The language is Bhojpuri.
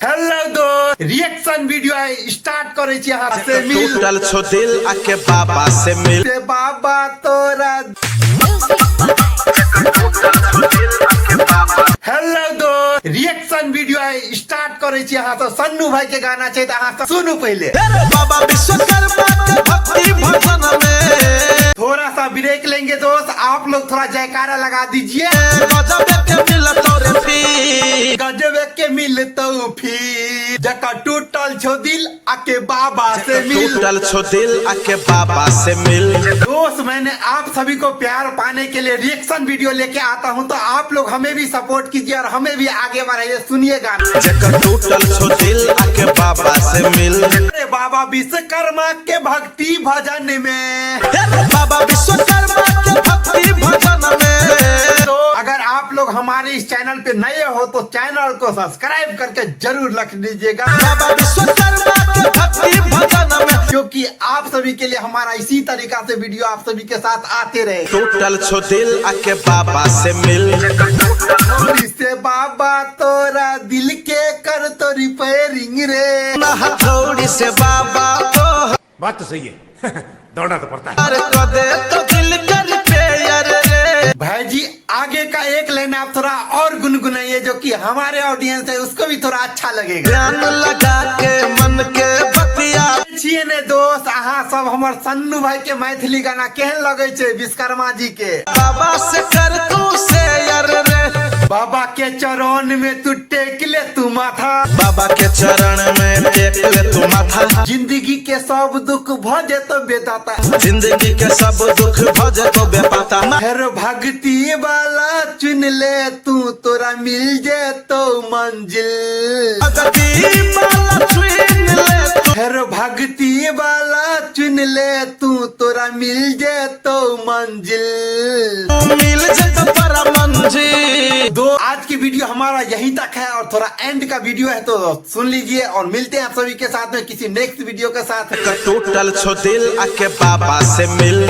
हेलो दोस्त रिएक्शन वीडियो स्टार्ट करे छी अहाँ से मिल टूटल छो दिल आके बाबा से मिल से बाबा तोरा। हेलो दोस्त रिएक्शन वीडियो स्टार्ट करे छी अहाँ से सन्नू भाई के गाना छै त अहाँ सुनू पहले। बाबा विश्वकर्मा के भक्ति भजन में थोड़ा सा ब्रेक लेंगे दोस्त, आप लोग थोड़ा जयकारा लगा दीजिए। गजब के मिलतो रे फी गजब के मिलतो फिर जका टूटल छो दिल आके बाबा से मिल। टूटल छो दिल आके बाबा से मिल। दोस्त मैंने आप सभी को प्यार पाने के लिए रिएक्शन वीडियो लेके आता हूँ, तो आप लोग हमें भी सपोर्ट कीजिए और हमें भी आगे बढ़ाइए। सुनिएगा जका टूटल छो दिल आके बाबा से मिल। अरे बाबा विश्वकर्मा के भक्ति भजन में, बाबा विश्वकर्मा के भक्ति भजन में। तो अगर आप लोग हमारे इस चैनल पे नए हो तो चैनल को सब्सक्राइब करके जरूर रख दीजिएगा। बाबा विश्वकर्मा के भक्ति भजन में, क्योंकि आप सभी के लिए हमारा इसी तरीका से वीडियो आप सभी के साथ आते रहे। टूटल छो दिल आके बाबा से मिल। से बाबा तोरा दिल के कर तो रिपेयरिंग रे। हथौड़ी से बाबा तो बात तो सही है दौड़ना तो पड़ता है। हर को दे तो दिल कर रिपेयर रे। भाई जी आगे का एक लाइन आप थोड़ा और गुनगुनाइए, जो कि हमारे ऑडियंस है उसको भी थोड़ा अच्छा लगेगा। ध्यान लगा के मन के बतिया छिए ने दोस्त अहाँ सब हमर सन्नू भाई के मैथिली गाना केहन लगे छे विश्वकर्मा जी के। बाबा से कर तू शेयर रे। बाबा के चरण में तू टेक ले तू माथा। बाबा के चरण में टेक ले तू माथा। जिंदगी के सब दुख भजे तो बेदाता। जिंदगी के सब दुख भजे तो बेपाता। हर भक्ति वाला चुन ले तू, तोरा मिल जे तो मंजिल। भक्ति वाला चुन ले तू। हर भक्ति वाला चुन ले तू, तोरा मिल जे तो मंजिल। मिल जे तो पर मंजिल। दो आज की वीडियो हमारा यहीं तक है और थोड़ा एंड का वीडियो है तो सुन लीजिए, और मिलते हैं आप सभी के साथ में किसी नेक्स्ट वीडियो के साथ। टूटल छो दिल आके बाबा से मिल।